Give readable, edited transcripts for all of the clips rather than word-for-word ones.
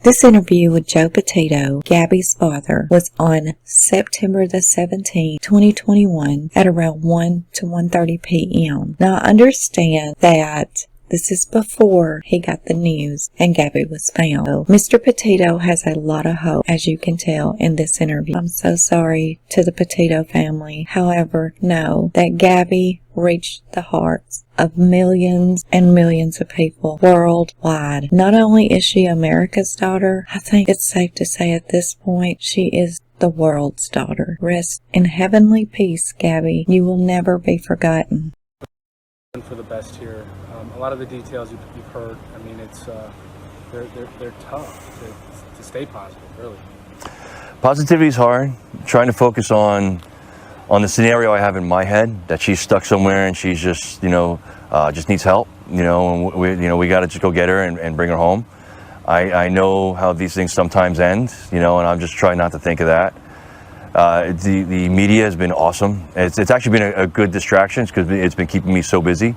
This interview with Joe Petito, Gabby's father, was on September the 17th, 2021 at around 1 to 1:30 p.m. Now, I understand that this is before he got the news and Gabby was found. So, Mr. Petito has a lot of hope, as you can tell in this interview. I'm so sorry to the Petito family. However, know that Gabby reached the hearts of millions and millions of people worldwide. Not only is she America's daughter, I think it's safe to say at this point she is the world's daughter. Rest in heavenly peace, Gabby. You will never be forgotten. For the best here. A lot of the details you've heard, I mean, it's they're tough to stay positive, really. Positivity is hard. Trying to focus on the scenario I have in my head, that she's stuck somewhere and she's just, just needs help, and we got to just go get her and bring her home. I know how these things sometimes end, and I'm just trying not to think of that. The media has been awesome. It's actually been a good distraction because it's been keeping me so busy.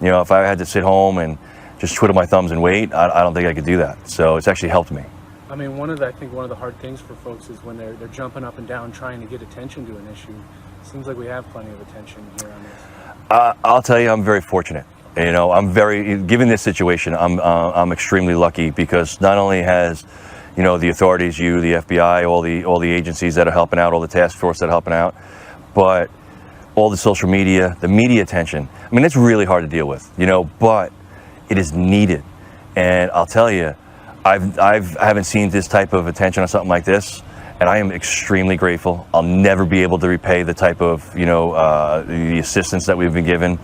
If I had to sit home and just twiddle my thumbs and wait, I don't think I could do that. So it's actually helped me. I mean, one of the hard things for folks is when they're jumping up and down trying to get attention to an issue. Seems like we have plenty of attention here on this. I'll tell you, I'm very fortunate. Given this situation, I'm extremely lucky because not only has the authorities, the FBI, all the agencies that are helping out, all the task force that are helping out, but all the social media, the media attention. I mean, it's really hard to deal with, but it is needed. And I'll tell you, I haven't seen this type of attention on something like this, and I am extremely grateful. I'll never be able to repay the type of, the assistance that we've been given.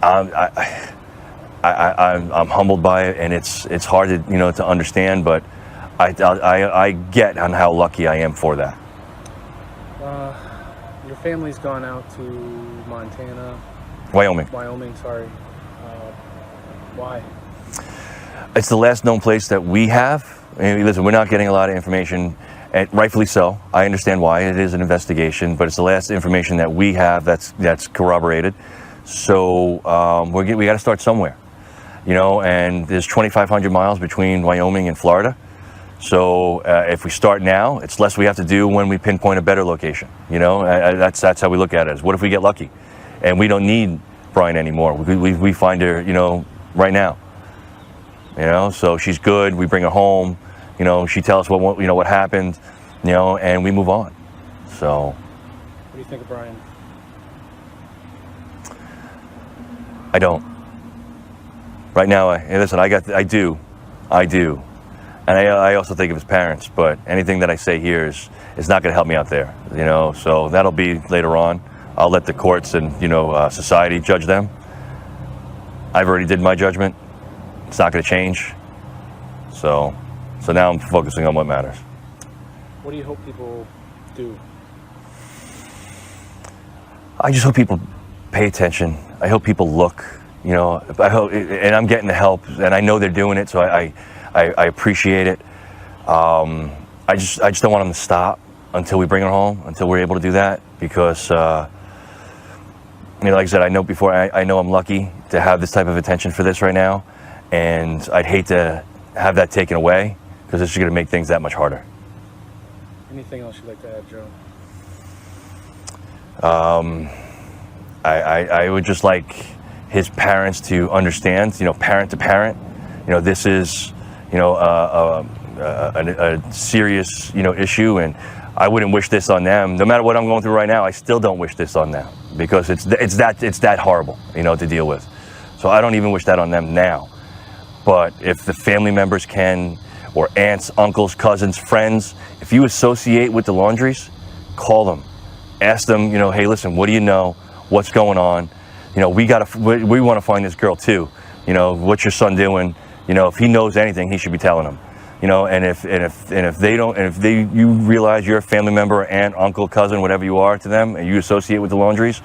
I'm humbled by it, and it's hard to to understand, but I get on how lucky I am for that. Your family's gone out to Montana. Wyoming, sorry. Why? It's the last known place that we have. I mean, listen, we're not getting a lot of information, and rightfully so. I understand why. It is an investigation, but it's the last information that we have that's corroborated. So we got to start somewhere, and there's 2,500 miles between Wyoming and Florida. So if we start now, it's less we have to do when we pinpoint a better location. That's how we look at it. Is what if we get lucky, and we don't need Brian anymore? We find her, right now. So she's good. We bring her home. She tells us what happened, and we move on. So. What do you think of Brian? I don't. Right now, I do, and I also think of his parents. But anything that I say here is not going to help me out there, So that'll be later on. I'll let the courts and society judge them. I've already did my judgment. It's not going to change. So now I'm focusing on what matters. What do you hope people do? I just hope people pay attention. I hope people look, I hope, and I'm getting the help, and I know they're doing it, so I appreciate it. I just don't want them to stop until we bring her home, until we're able to do that, because, like I said, I know I'm lucky to have this type of attention for this right now, and I'd hate to have that taken away, because it's just going to make things that much harder. Anything else you'd like to add, Joe? I would just like his parents to understand, parent to parent, this is, a serious, issue, and I wouldn't wish this on them. No matter what I'm going through right now, I still don't wish this on them because it's that horrible, to deal with. So I don't even wish that on them now. But if the family members can, or aunts, uncles, cousins, friends, if you associate with the Laundries, call them, ask them, hey, listen, what do you know? What's going on? We want to find this girl too. What's your son doing? If he knows anything, he should be telling them. And if you realize you're a family member, aunt, uncle, cousin, whatever you are to them, and you associate with the Laundries,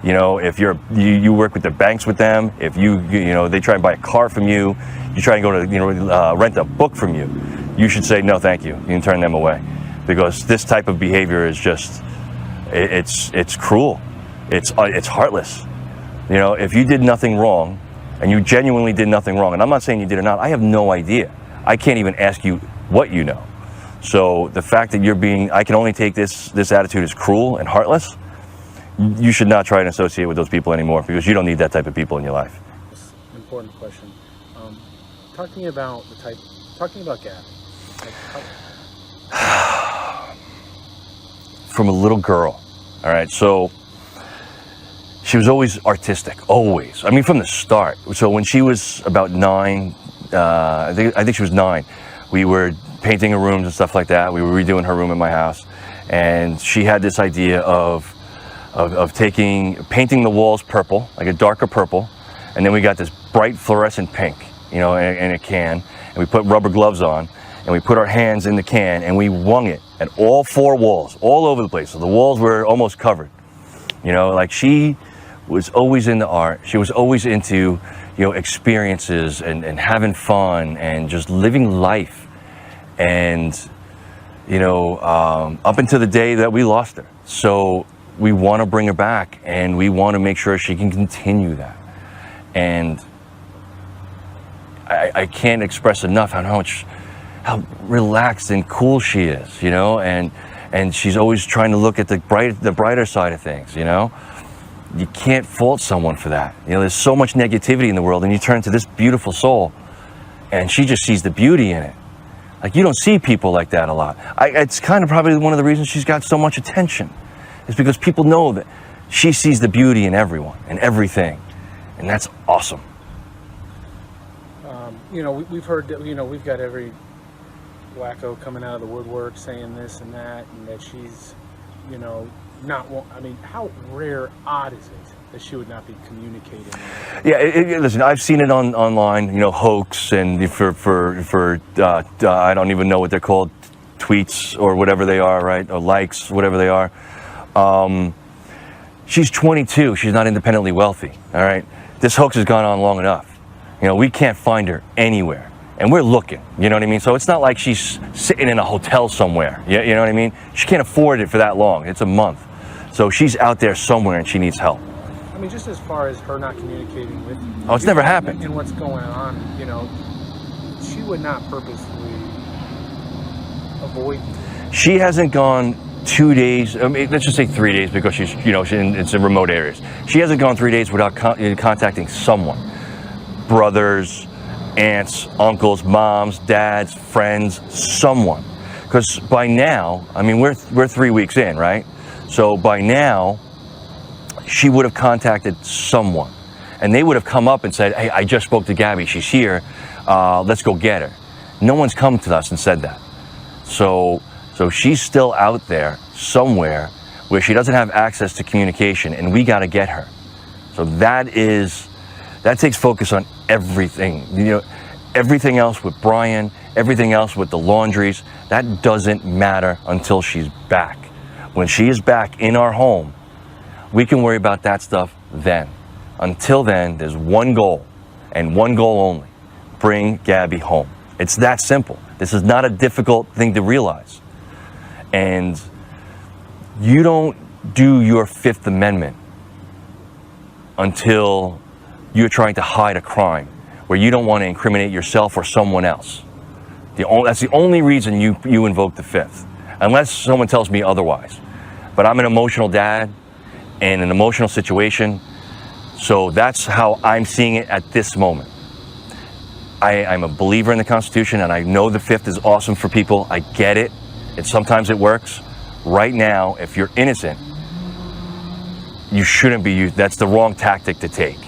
if you work with the banks with them, if they try and buy a car from you, you try and go to rent a book from you, you should say no, thank you. You can turn them away, because this type of behavior is just it's cruel. It's heartless. If you did nothing wrong, and you genuinely did nothing wrong, and I'm not saying you did or not, I have no idea. I can't even ask you what you know. So the fact that I can only take this attitude as cruel and heartless, you should not try and associate with those people anymore, because you don't need that type of people in your life. Important question. Talking about Gabby. From a little girl, all right, so she was always artistic, always. I mean, from the start. So when she was about 9, I think she was 9, we were painting her rooms and stuff like that. We were redoing her room in my house, and she had this idea of painting the walls purple, like a darker purple, and then we got this bright fluorescent pink, in a can, and we put rubber gloves on, and we put our hands in the can, and we wung it at all 4 walls, all over the place. So the walls were almost covered. Like, she was always into art. She was always into, experiences and having fun and just living life. And, up until the day that we lost her. So we want to bring her back, and we want to make sure she can continue that. And I can't express enough how relaxed and cool she is, and she's always trying to look at the brighter side of things, You can't fault someone for that. There's so much negativity in the world, and you turn to this beautiful soul, and she just sees the beauty in it. Like, you don't see people like that a lot. It's kind of probably one of the reasons she's got so much attention, is because people know that she sees the beauty in everyone and everything, and that's awesome. We've heard that, we've got every wacko coming out of the woodwork saying this and that, and that she's, how rare, odd is it that she would not be communicating? Yeah, listen, I've seen it online, hoax, and for I don't even know what they're called, tweets or whatever they are, right? Or likes, whatever they are. She's 22. She's not independently wealthy, all right? This hoax has gone on long enough. We can't find her anywhere. And we're looking, you know what I mean? So it's not like she's sitting in a hotel somewhere, you know what I mean? She can't afford it for that long. It's a month. So she's out there somewhere, and she needs help. I mean, just as far as her not communicating with you. Oh, it's never happened. And what's going on, she would not purposely avoid you. She hasn't gone 2 days, let's just say 3 days, because she's it's in remote areas. She hasn't gone 3 days without contacting someone. Brothers, aunts, uncles, moms, dads, friends, someone. Because by now, we're 3 weeks in, right? So by now, she would have contacted someone. And they would have come up and said, hey, I just spoke to Gabby. She's here. Let's go get her. No one's come to us and said that. So she's still out there somewhere where she doesn't have access to communication, and we got to get her. So that takes focus on everything. Everything else with Brian, everything else with the Laundries, that doesn't matter until she's back. When she is back in our home, we can worry about that stuff then. Until then, there's one goal, and one goal only: bring Gabby home. It's that simple. This is not a difficult thing to realize. And you don't do your Fifth Amendment until you're trying to hide a crime where you don't want to incriminate yourself or someone else. That's the only reason you invoke the Fifth, unless someone tells me otherwise. But I'm an emotional dad in an emotional situation, so that's how I'm seeing it at this moment. I'm a believer in the Constitution, and I know the Fifth is awesome for people. I get it. Sometimes it works. Right now, if you're innocent, you shouldn't be used. That's the wrong tactic to take.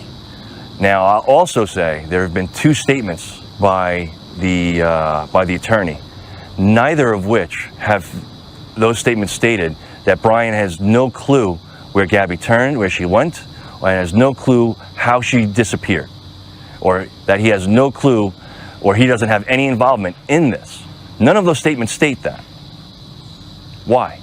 Now, I'll also say there have been 2 statements by the attorney, neither of which have those statements stated that Brian has no clue where Gabby turned, where she went, and has no clue how she disappeared, or that he has no clue, or he doesn't have any involvement in this. None of those statements state that. Why?